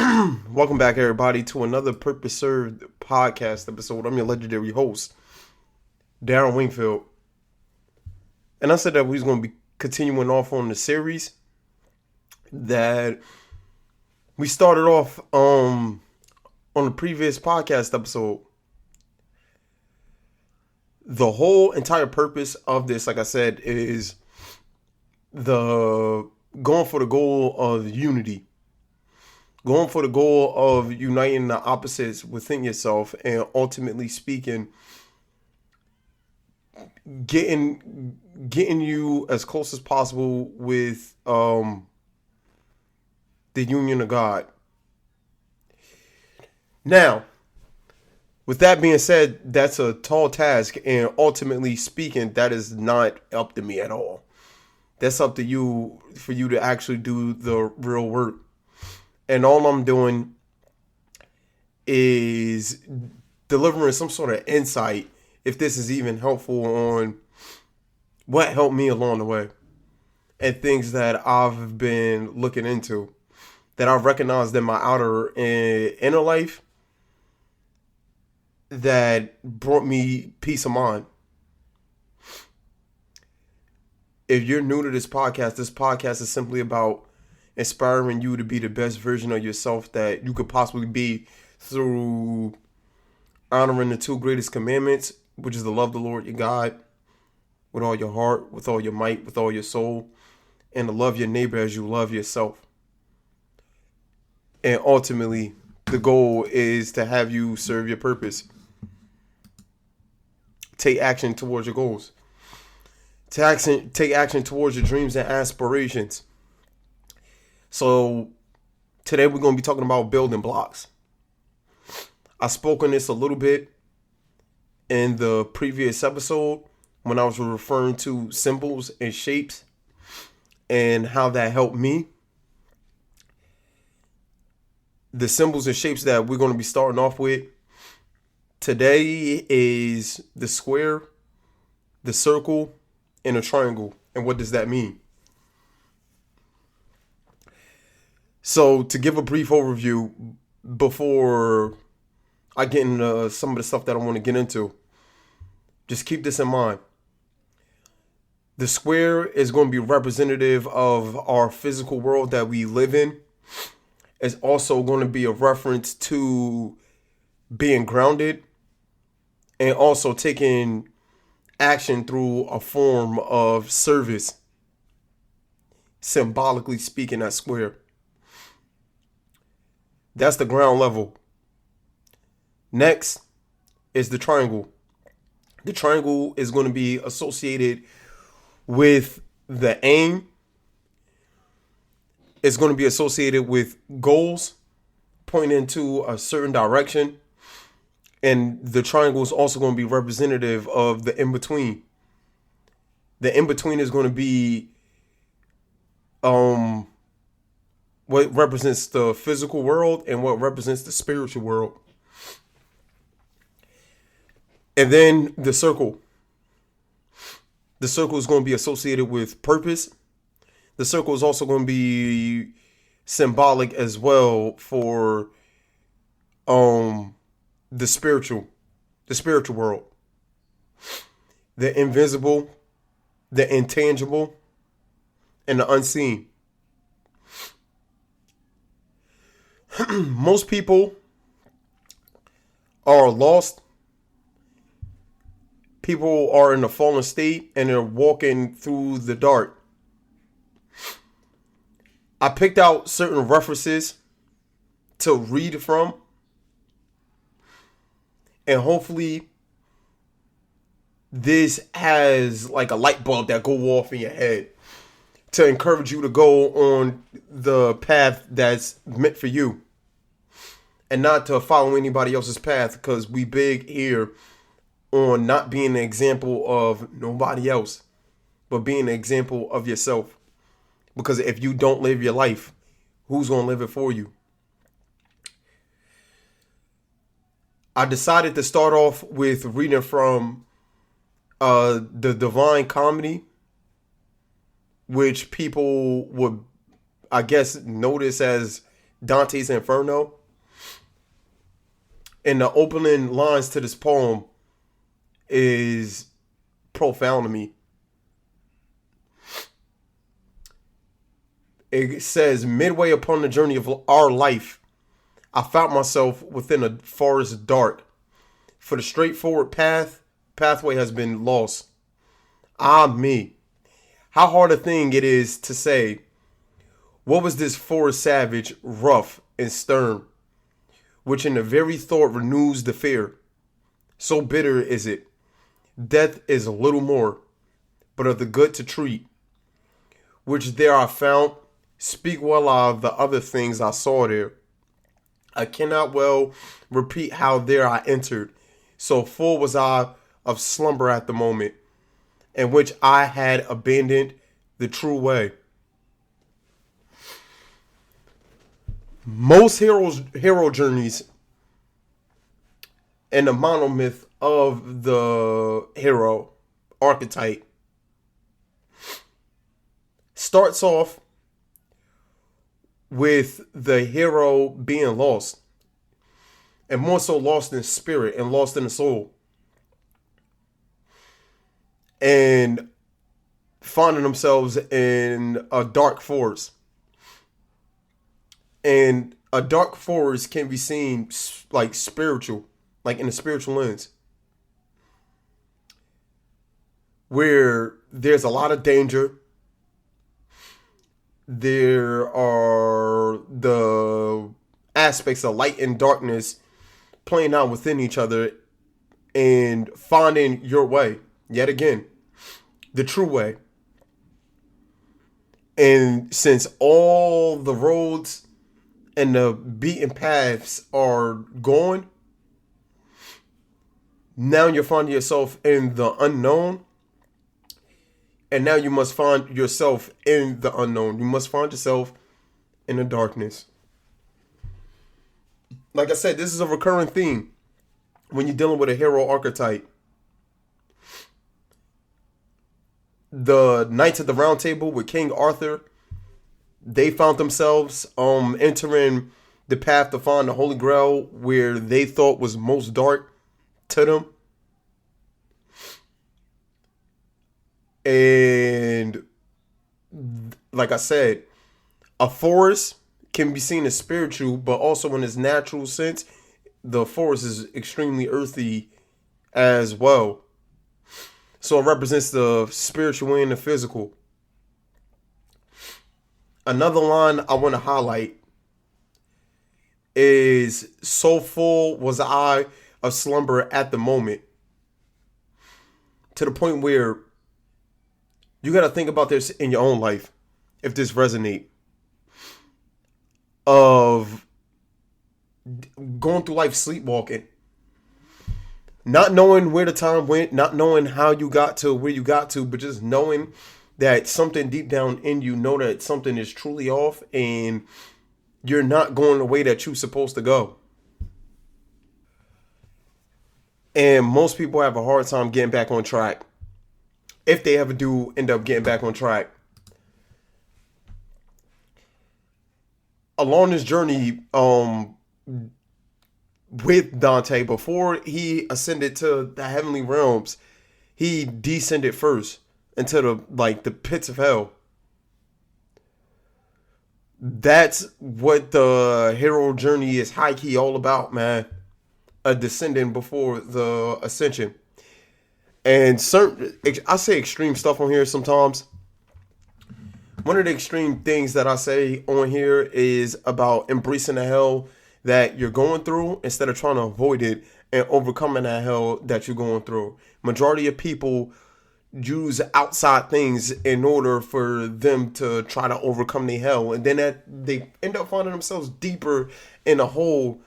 Welcome back, everybody, to another Purpose Served podcast episode. I'm your legendary host, Darren Wingfield. And I said that we was going to be continuing off on the series that we started off on the previous podcast episode. The whole entire purpose of this, like I said, is the going for the goal of unity. Going for the goal of uniting the opposites within yourself and ultimately speaking, getting you as close as possible with the union of God. Now, with that being said, that's a tall task, and ultimately speaking, that is not up to me at all. That's up to you for you to actually do the real work. And all I'm doing is delivering some sort of insight, if this is even helpful, on what helped me along the way and things that I've been looking into, that I've recognized in my outer and inner life that brought me peace of mind. If you're new to this podcast is simply about inspiring you to be the best version of yourself that you could possibly be through honoring the two greatest commandments, which is to love the Lord your God with all your heart, with all your might, with all your soul, and to love your neighbor as you love yourself. And ultimately, the goal is to have you serve your purpose. Take action towards your goals. Take action towards your dreams and aspirations. So today we're going to be talking about building blocks. I spoke on this a little bit in the previous episode when I was referring to symbols and shapes and how that helped me. The symbols and shapes that we're going to be starting off with today is the square, the circle, and a triangle. And what does that mean? So to give a brief overview before I get into some of the stuff that I want to get into, just keep this in mind. The square is going to be representative of our physical world that we live in. It's also going to be a reference to being grounded and also taking action through a form of service, symbolically speaking, that square. That's the ground level. Next is the triangle. The triangle is going to be associated with the aim. It's going to be associated with goals pointing to a certain direction. And the triangle is also going to be representative of the in-between. The in-between is going to be what represents the physical world and what represents the spiritual world. And then the circle. The circle is going to be associated with purpose. The circle is also going to be symbolic as well for the spiritual world. The invisible, the intangible, and the unseen. Most people are lost. People are in a fallen state and they're walking through the dark. I picked out certain references to read from. And hopefully this has like a light bulb that go off in your head to encourage you to go on the path that's meant for you and not to follow anybody else's path, because we big here on not being an example of nobody else, but being an example of yourself. Because if you don't live your life, who's going to live it for you? I decided to start off with reading from the Divine Comedy, which people would, I guess, notice as Dante's Inferno. And the opening lines to this poem is profound to me. It says, midway upon the journey of our life, I found myself within a forest dark. For the straightforward pathway has been lost. Ah, me. How hard a thing it is to say, what was this forest savage, rough and stern, which in the very thought renews the fear? So bitter is it. Death is a little more, but of the good to treat, which there I found. Speak well of the other things I saw there. I cannot well repeat how there I entered. So full was I of slumber at the moment, in which I had abandoned the true way. Most hero journeys and the monomyth of the hero archetype starts off with the hero being lost, and more so lost in spirit and lost in the soul, and finding themselves in a dark forest. And a dark forest can be seen like spiritual, like in a spiritual lens, where there's a lot of danger. There are the aspects of light and darkness playing out within each other and finding your way. Yet again, the true way. And since all the roads and the beaten paths are gone, now you're finding yourself in the unknown. And now you must find yourself in the unknown. You must find yourself in the darkness. Like I said, this is a recurring theme when you're dealing with a hero archetype. The Knights of the Round Table with King Arthur, they found themselves entering the path to find the Holy Grail where they thought was most dark to them. And like I said, a forest can be seen as spiritual, but also in its natural sense, the forest is extremely earthy as well. So it represents the spiritual and the physical. Another line I want to highlight is, so full was I of slumber at the moment, to the point where you got to think about this in your own life, if this resonates, of going through life sleepwalking, not knowing where the time went, not knowing how you got to where you got to, but just knowing that something deep down in you know that something is truly off and you're not going the way that you're supposed to go. And most people have a hard time getting back on track, if they ever do end up getting back on track. Along this journey, with Dante, before he ascended to the heavenly realms, he descended first into the pits of hell. That's what the hero journey is high key all about, man. A descending before the ascension. And certain, I say extreme stuff on here sometimes. One of the extreme things that I say on here is about embracing the hell that you're going through instead of trying to avoid it and overcoming that hell that you're going through. Majority of people use outside things in order for them to try to overcome the hell, and then they end up finding themselves deeper in a hole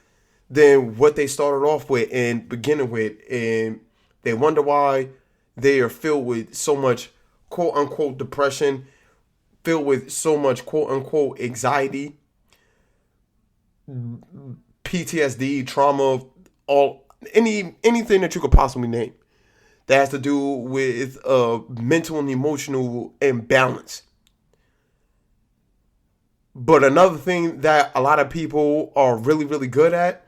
than what they started off with and beginning with, and they wonder why they are filled with so much quote unquote depression, filled with so much quote unquote anxiety, PTSD, trauma, anything that you could possibly name that has to do with mental and emotional imbalance. But another thing that a lot of people are really, really good at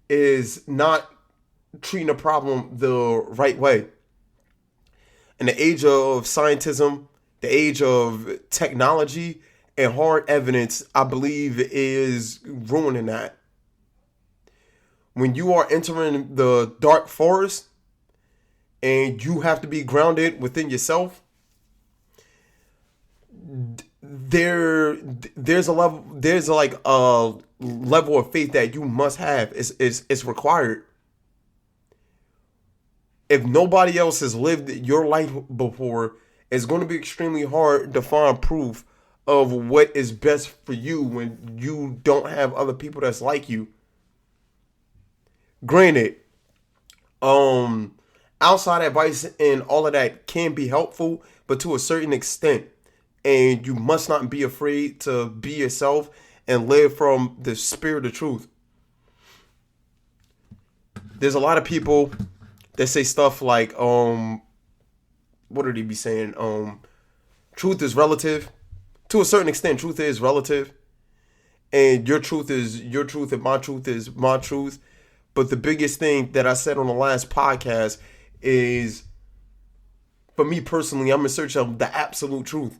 is not treating a problem the right way. In the age of scientism, the age of technology, and hard evidence, I believe, is ruining that. When you are entering the dark forest and you have to be grounded within yourself, there's a level, there's like a level of faith that you must have. It's required. If nobody else has lived your life before, it's going to be extremely hard to find proof of what is best for you when you don't have other people that's like you. Granted, outside advice and all of that can be helpful, but to a certain extent. And you must not be afraid to be yourself and live from the spirit of truth. There's a lot of people that say stuff like, what do they be saying? Truth is relative. To a certain extent, truth is relative. And your truth is your truth and my truth is my truth. But the biggest thing that I said on the last podcast is, for me personally, I'm in search of the absolute truth.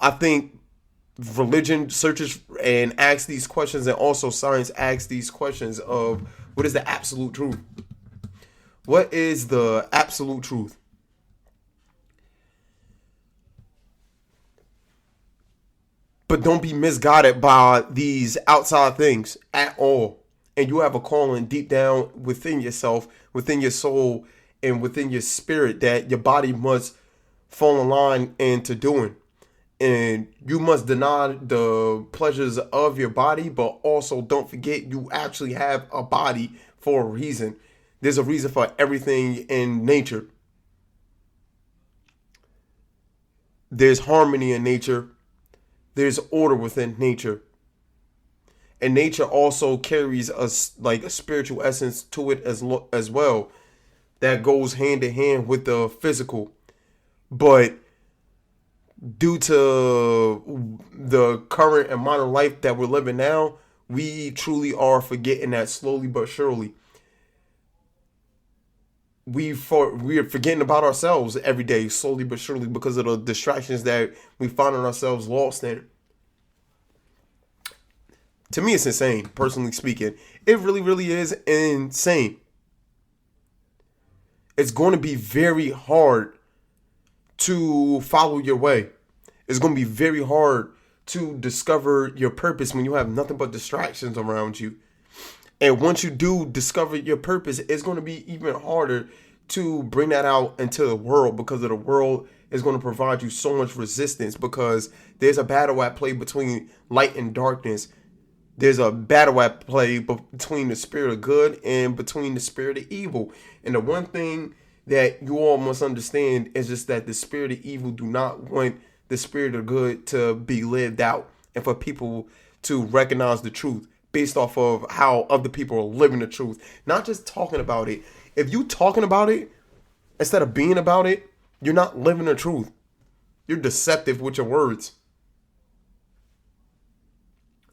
I think religion searches and asks these questions, and also science asks these questions of what is the absolute truth? What is the absolute truth? But don't be misguided by these outside things at all. And you have a calling deep down within yourself, within your soul, and within your spirit that your body must fall in line into doing. And you must deny the pleasures of your body, but also don't forget you actually have a body for a reason. There's a reason for everything in nature. There's harmony in nature. There's order within nature. And nature also carries a spiritual essence to it as well. That goes hand in hand with the physical. But due to the current and modern life that we're living now, we truly are forgetting that slowly but surely. We are forgetting about ourselves every day, slowly but surely, because of the distractions that we find ourselves lost in. To me, it's insane, personally speaking. It really, really is insane. It's going to be very hard to follow your way. It's going to be very hard to discover your purpose when you have nothing but distractions around you. And once you do discover your purpose, it's going to be even harder to bring that out into the world, because the world is going to provide you so much resistance, because there's a battle at play between light and darkness. There's a battle at play between the spirit of good and between the spirit of evil. And the one thing that you all must understand is just that the spirit of evil do not want the spirit of good to be lived out, and for people to recognize the truth based off of how other people are living the truth, not just talking about it. If you talking about it instead of being about it, you're not living the truth. You're deceptive with your words.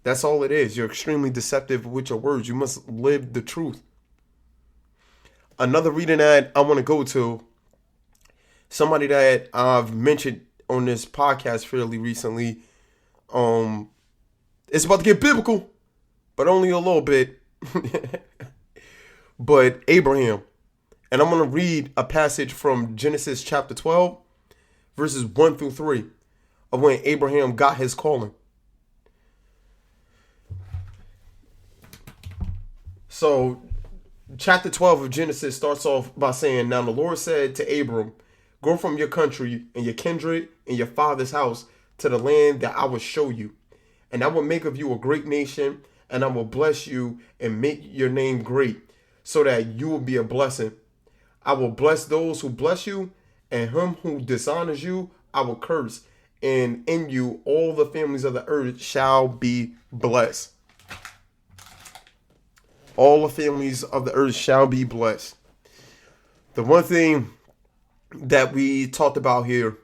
That's all it is. You're extremely deceptive with your words. You must live the truth. Another reading that I want to go to, somebody that I've mentioned on this podcast fairly recently. It's about to get biblical, but only a little bit. But Abraham. And I'm going to read a passage from Genesis chapter 12, verses 1 through 3, of when Abraham got his calling. So, chapter 12 of Genesis starts off by saying, "Now the Lord said to Abram, go from your country and your kindred and your father's house to the land that I will show you. And I will make of you a great nation, and I will bless you and make your name great, so that you will be a blessing. I will bless those who bless you, and him who dishonors you I will curse. And in you all the families of the earth shall be blessed." All the families of the earth shall be blessed. The one thing that we talked about here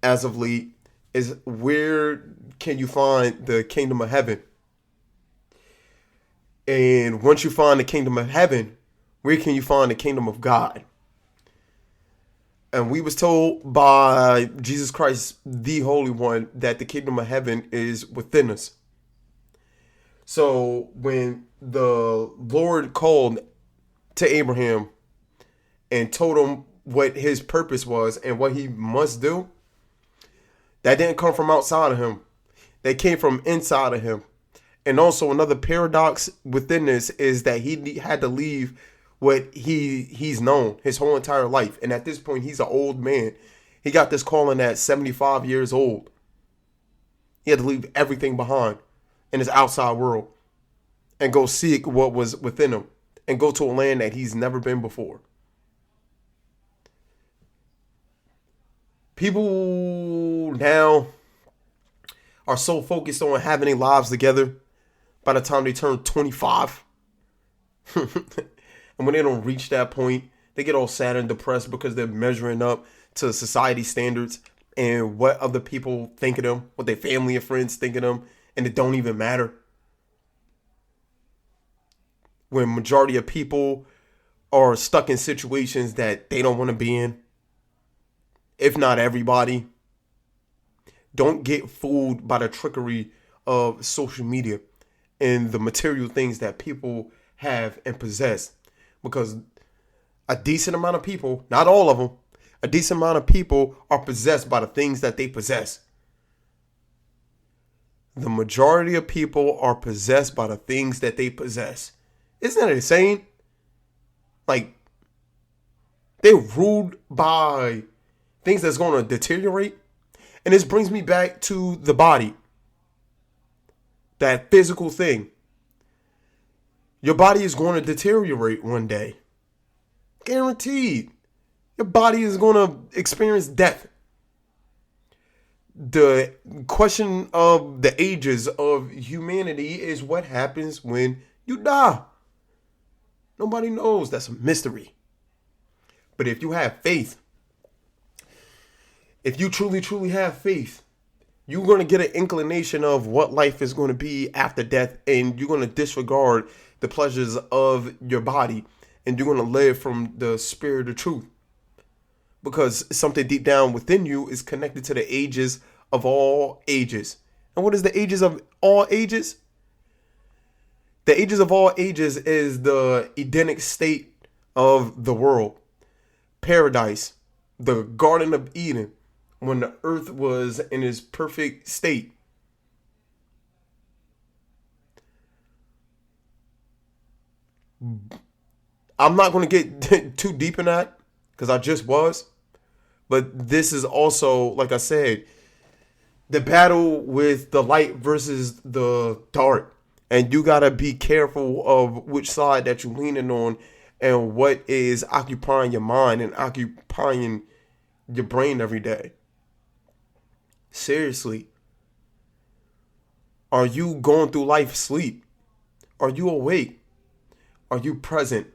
as of late is, where can you find the kingdom of heaven? And once you find the kingdom of heaven, where can you find the kingdom of God? And we was told by Jesus Christ, the Holy One, that the kingdom of heaven is within us. So when the Lord called to Abraham and told him what his purpose was and what he must do, that didn't come from outside of him. That came from inside of him. And also another paradox within this is that he had to leave what he's known his whole entire life. And at this point, he's an old man. He got this calling at 75 years old. He had to leave everything behind in his outside world and go seek what was within him and go to a land that he's never been before. People now are so focused on having their lives together by the time they turn 25. And when they don't reach that point, they get all sad and depressed because they're measuring up to society standards and what other people think of them, what their family and friends think of them, and it don't even matter. When majority of people are stuck in situations that they don't want to be in, if not everybody. Don't get fooled by the trickery of social media and the material things that people have and possess. Because a decent amount of people, not all of them, a decent amount of people are possessed by the things that they possess. The majority of people are possessed by the things that they possess. Isn't that insane? Like, they're ruled by things that's going to deteriorate. And this brings me back to the body. That physical thing. Your body is going to deteriorate one day. Guaranteed. Your body is going to experience death. The question of the ages of humanity is what happens when you die. Nobody knows. That's a mystery. But if you have faith, if you truly, truly have faith, you're going to get an inclination of what life is going to be after death, and you're going to disregard the pleasures of your body, and you're going to live from the spirit of truth. Because something deep down within you is connected to the ages of all ages. And what is the ages of all ages? The ages of all ages is the Edenic state of the world. Paradise, the Garden of Eden, when the earth was in its perfect state. I'm not going to get too deep in that because I just was. But this is also, like I said, the battle with the light versus the dark. And you got to be careful of which side that you're leaning on and what is occupying your mind and occupying your brain every day. Seriously. Are you going through life asleep? Are you awake? Are you present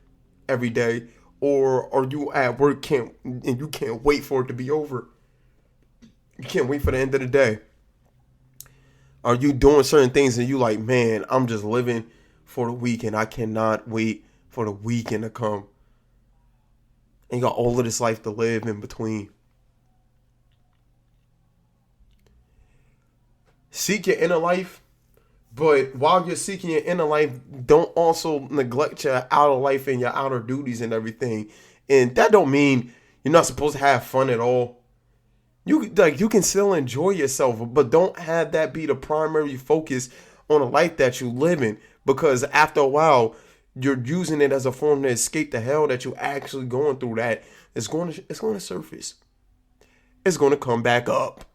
every day? Or are you at work and you can't wait for it to be over? You can't wait for the end of the day. Are you doing certain things and you like, man, I'm just living for the weekend. I cannot wait for the weekend to come. And you got all of this life to live in between. Seek your inner life. But while you're seeking your inner life, don't also neglect your outer life and your outer duties and everything. And that don't mean you're not supposed to have fun at all. You can still enjoy yourself, but don't have that be the primary focus on a life that you live in. Because after a while, you're using it as a form to escape the hell that you're actually going through. That it's going to surface. It's going to come back up.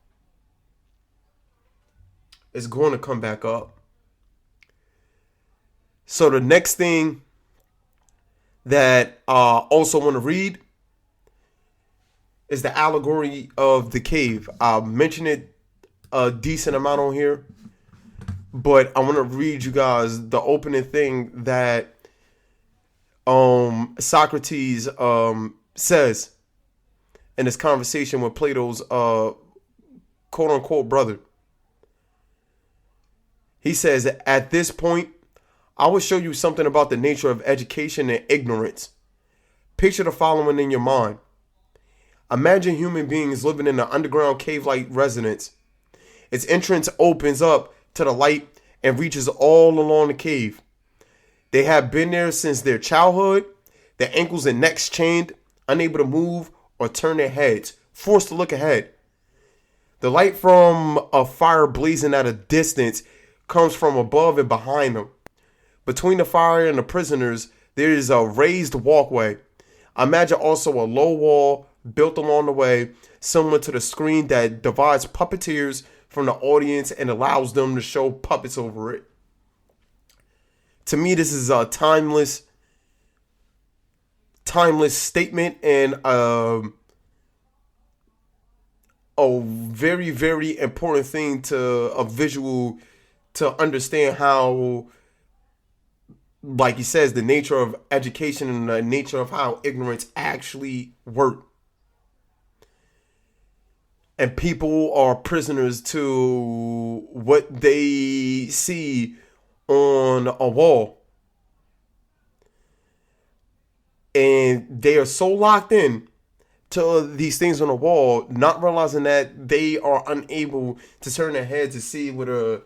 It's going to come back up. So the next thing that I also want to read is the allegory of the cave. I mentioned it a decent amount on here, but I want to read you guys the opening thing that Socrates says in this conversation with Plato's quote unquote brother. He says, at this point, I will show you something about the nature of education and ignorance. Picture the following in your mind. Imagine human beings living in an underground cave-like residence. Its entrance opens up to the light and reaches all along the cave. They have been there since their childhood, their ankles and necks chained, unable to move or turn their heads, forced to look ahead. The light from a fire blazing at a distance comes from above and behind them. Between the fire and the prisoners, there is a raised walkway. Imagine also a low wall built along the way, similar to the screen that divides puppeteers from the audience and allows them to show puppets over it. To me, this is a timeless statement and a very, very important thing to a visual to understand how, like he says, the nature of education and the nature of how ignorance actually work. And people are prisoners to what they see on a wall. And they are so locked in to these things on the wall, not realizing that they are unable to turn their heads to see where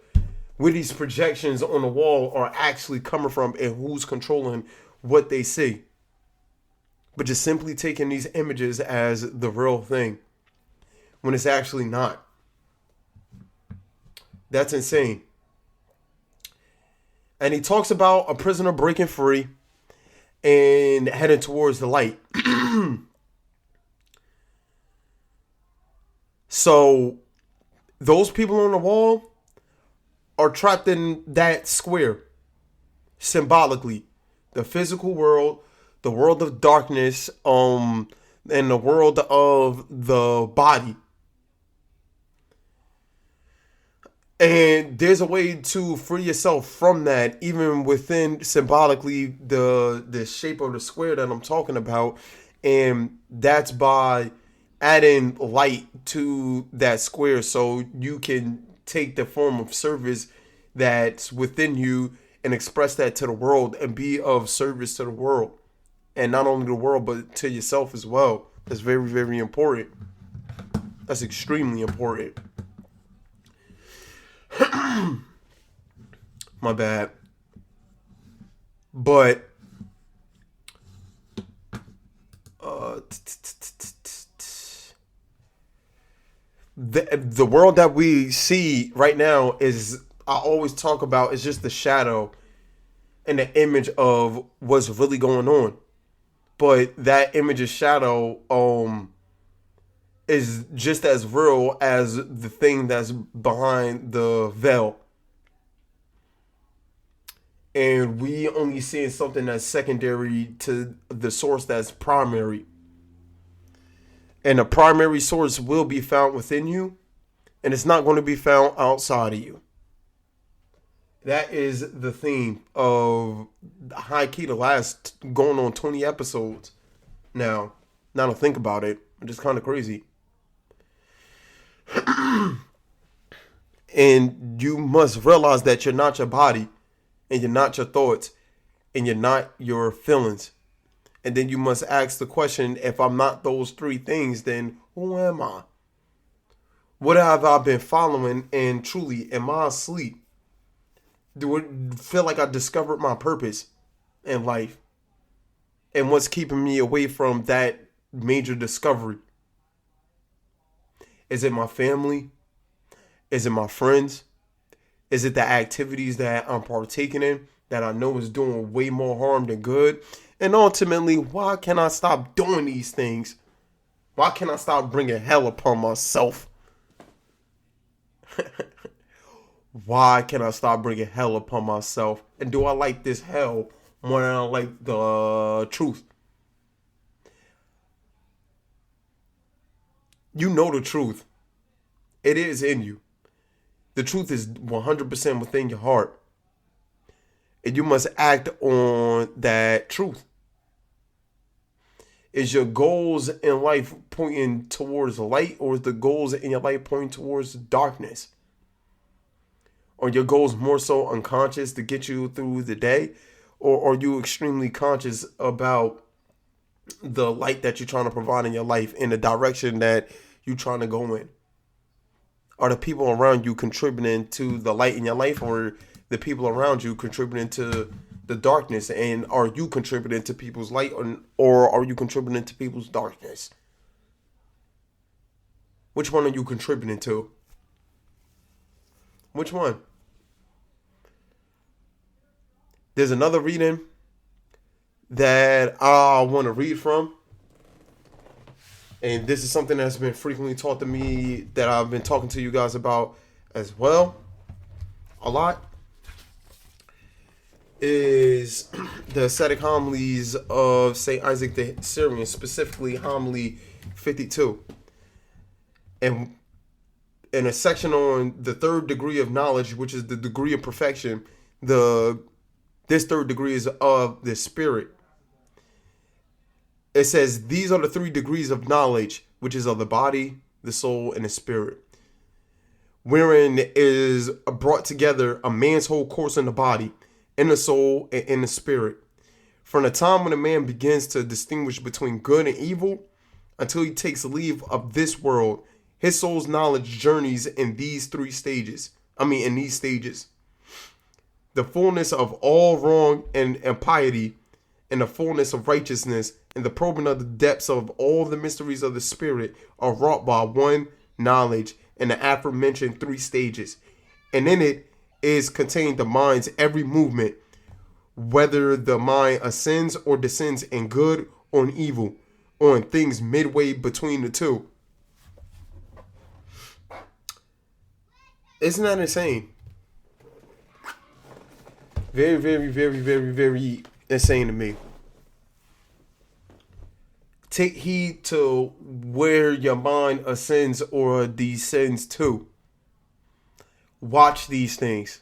these projections on the wall are actually coming from and who's controlling what they see. But just simply taking these images as the real thing when it's actually not. That's insane. And he talks about a prisoner breaking free and heading towards the light. So those people on the wall are trapped in that square, symbolically. The physical world, the world of darkness, and the world of the body. And there's a way to free yourself from that, even within symbolically the shape of the square that I'm talking about. And that's by adding light to that square so you can take the form of service that's within you and express that to the world and be of service to the world. And not only the world, but to yourself as well. That's very, very important. That's extremely important. My bad. But the world that we see right now is, I always talk about, is just the shadow and the image of what's really going on. But that image of shadow is just as real as the thing that's behind the veil. And we only seeing something that's secondary to the source that's primary. And the primary source will be found within you, and it's not going to be found outside of you. That is the theme of high key the last going on 20 episodes now. Now to think about it, it's just kind of crazy. And you must realize that you're not your body, and you're not your thoughts, and you're not your feelings. And then you must ask the question, if I'm not those three things, then who am I? What have I been following? And truly, am I asleep? Do I feel like I discovered my purpose in life? And what's keeping me away from that major discovery? Is it my family? Is it my friends? Is it the activities that I'm partaking in that I know is doing way more harm than good? And ultimately, why can I stop doing these things? Why can I stop bringing hell upon myself? Why can I stop bringing hell upon myself? And do I like this hell more than I like the truth? You know the truth. It is in you. The truth is 100% within your heart. And you must act on that truth. Is your goals in life pointing towards light, or is the goals in your life pointing towards darkness? Are your goals more so unconscious to get you through the day, or are you extremely conscious about the light that you're trying to provide in your life in the direction that you're trying to go in? Are the people around you contributing to the light in your life, or the people around you contributing to the darkness? And are you contributing to people's light, or are you contributing to people's darkness? Which one are you contributing to? Which one? There's another reading that I want to read from. And this is something that's been frequently taught to me, that I've been talking to you guys about as well a lot, is the ascetic homilies of St. Isaac the Syrian, specifically homily 52. And in a section on the third degree of knowledge, which is the degree of perfection, this third degree is of the spirit. It says, these are the 3 degrees of knowledge, which is of the body, the soul, and the spirit, wherein is brought together a man's whole course in the body, in the soul, and in the spirit. From the time when a man begins to distinguish between good and evil until he takes leave of this world, his soul's knowledge journeys in these stages. The fullness of all wrong and impiety, and the fullness of righteousness, and the probing of the depths of all the mysteries of the spirit are wrought by one knowledge in the aforementioned 3 stages. And in it is contained the mind's every movement, whether the mind ascends or descends in good or in evil, or in things midway between the two. Isn't that insane? Very, very, very, very, very insane to me. Take heed to where your mind ascends or descends to. Watch these things.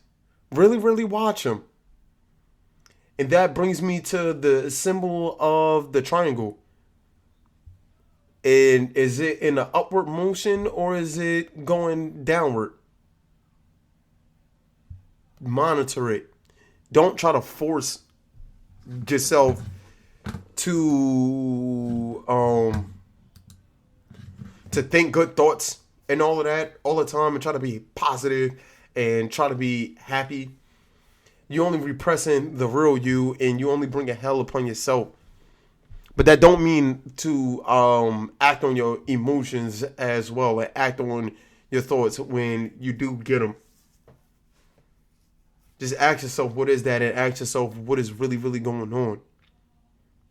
Really, really watch them. And that brings me to the symbol of the triangle. And is it in an upward motion, or is it going downward? Monitor it. Don't try to force yourself to think good thoughts and all of that all the time, and try to be positive and try to be happy. You're only repressing the real you, and you only bring a hell upon yourself. But that don't mean to act on your emotions as well, and act on your thoughts when you do get them. Just ask yourself, what is that? And ask yourself, what is really, really going on?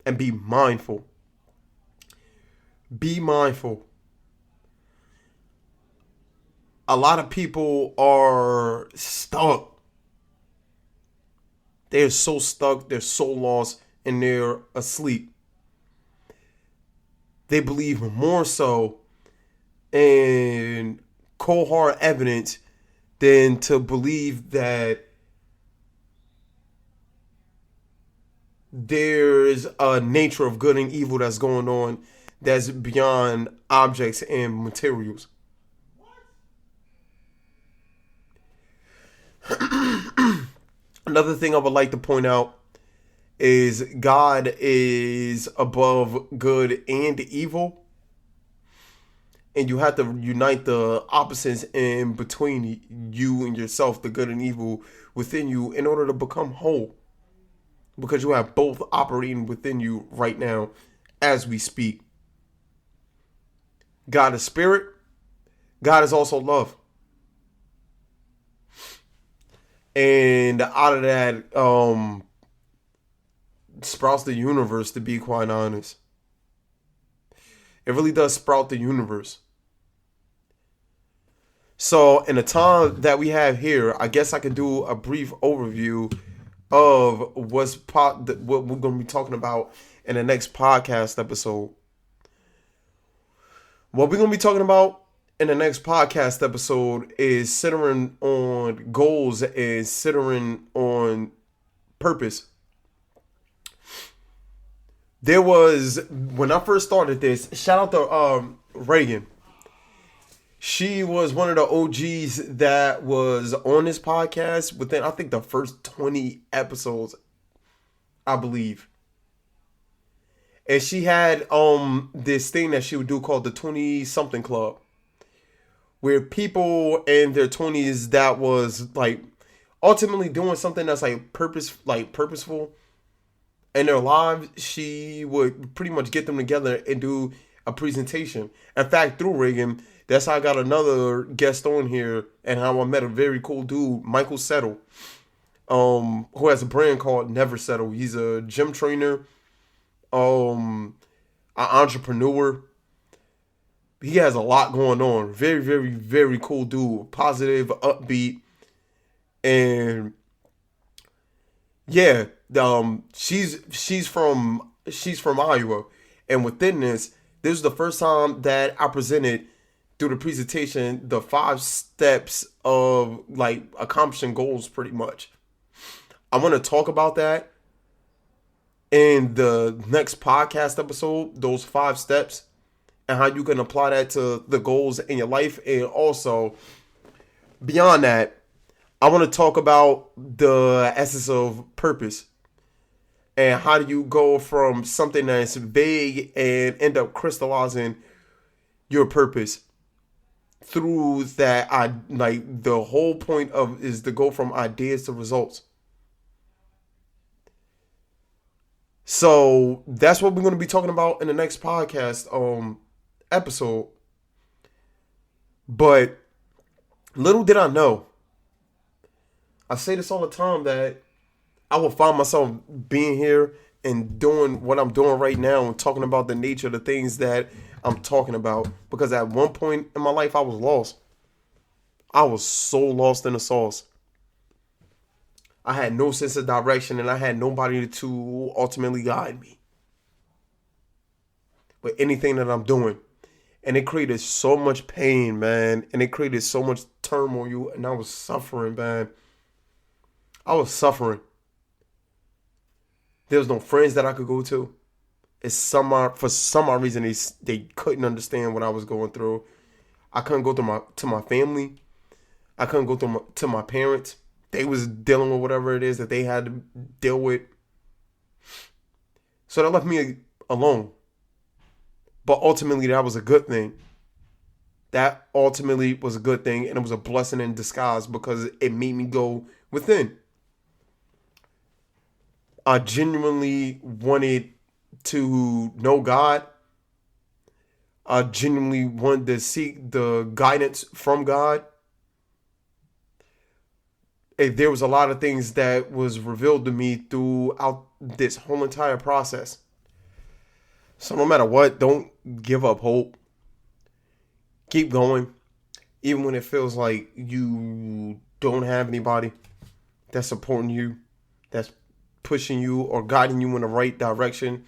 And be mindful. Be mindful. A lot of people are stuck. They're so stuck, they're so lost, and they're asleep. They believe more so in cold hard evidence than to believe that there's a nature of good and evil that's going on that's beyond objects and materials. Another thing I would like to point out is God is above good and evil. And you have to unite the opposites in between you and yourself, the good and evil within you, in order to become whole. Because you have both operating within you right now as we speak. God is spirit. God is also love. And out of that sprouts the universe, to be quite honest. It really does sprout the universe. So in the time that we have here, I guess I could do a brief overview of what we're going to be talking about in the next podcast episode. What we're going to be talking about in the next podcast episode is centering on goals and centering on purpose. There was, when I first started this, shout out to Reagan. She was one of the OGs that was on this podcast within, I think, the first 20 episodes, I believe. And she had this thing that she would do called the 20 something club, where people in their 20s that was like ultimately doing something that's like purposeful in their lives, she would pretty much get them together and do a presentation. In fact, through Reagan, that's how I got another guest on here, and how I met a very cool dude, Michael Settle, who has a brand called Never Settle. He's a gym trainer, an entrepreneur. He has a lot going on. Very, very, very cool dude. Positive, upbeat, and yeah, she's from Iowa, and within this is the first time that I presented through the presentation the 5 steps of like accomplishing goals. Pretty much, I want to talk about that in the next podcast episode. Those 5 steps and how you can apply that to the goals in your life, and also beyond that, I want to talk about the essence of purpose. And how do you go from something that's vague and end up crystallizing your purpose through that? I like the whole point of is to go from ideas to results. So that's what we're going to be talking about in the next podcast episode. But little did I know, I say this all the time, that I will find myself being here and doing what I'm doing right now and talking about the nature of the things that I'm talking about. Because at one point in my life, I was lost. I was so lost in the sauce. I had no sense of direction, and I had nobody to ultimately guide me with anything that I'm doing. And it created so much pain, man. And it created so much turmoil. And I was suffering, man. I was suffering. There was no friends that I could go to. For some odd reason, they couldn't understand what I was going through. I couldn't go to my family. I couldn't go to my parents. They was dealing with whatever it is that they had to deal with. So that left me alone. But ultimately, that was a good thing. That ultimately was a good thing, and it was a blessing in disguise because it made me go within. I genuinely wanted to know God. I genuinely wanted to seek the guidance from God. And there was a lot of things that was revealed to me throughout this whole entire process. So no matter what, don't give up hope. Keep going. Even when it feels like you don't have anybody that's supporting you, that's pushing you or guiding you in the right direction.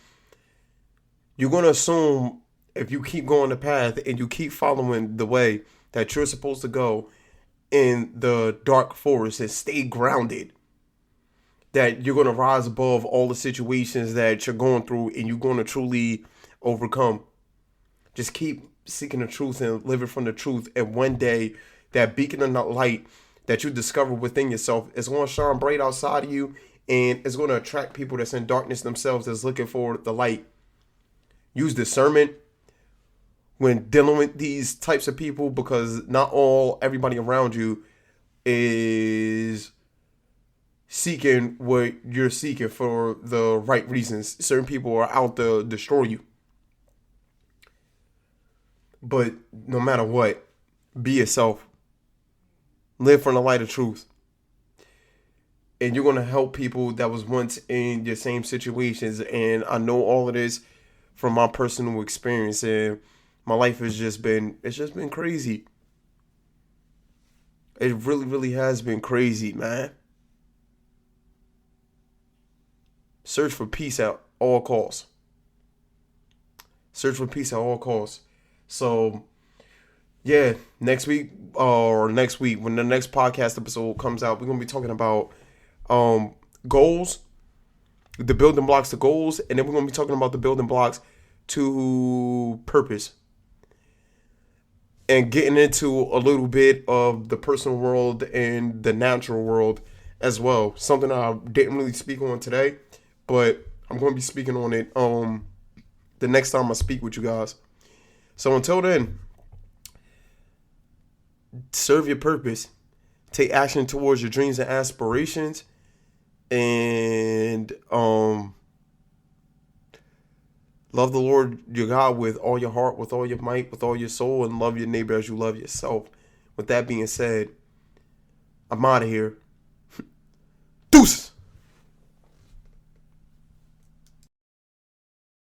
You're going to assume, if you keep going the path and you keep following the way that you're supposed to go in the dark forest and stay grounded, that you're going to rise above all the situations that you're going through and you're going to truly overcome. Just keep seeking the truth and living from the truth. And one day, that beacon of light that you discover within yourself is going to shine bright outside of you, and it's going to attract people that's in darkness themselves that's looking for the light. Use discernment when dealing with these types of people, because not everybody around you is seeking what you're seeking for the right reasons. Certain people are out to destroy you. But no matter what, be yourself. Live from the light of truth. And you're going to help people that was once in your same situations. And I know all of this from my personal experience. And my life has just been crazy. It really, really has been crazy, man. Search for peace at all costs. Search for peace at all costs. So, yeah, next week when the next podcast episode comes out, we're going to be talking about goals the building blocks to goals, and then we're going to be talking about the building blocks to purpose, and getting into a little bit of the personal world and the natural world as well. Something I didn't really speak on today, but I'm going to be speaking on it the next time I speak with you guys. So until then, serve your purpose. Take action towards your dreams and aspirations. And love the Lord your God with all your heart, with all your might, with all your soul, and love your neighbor as you love yourself. With that being said, I'm out of here. Deuces.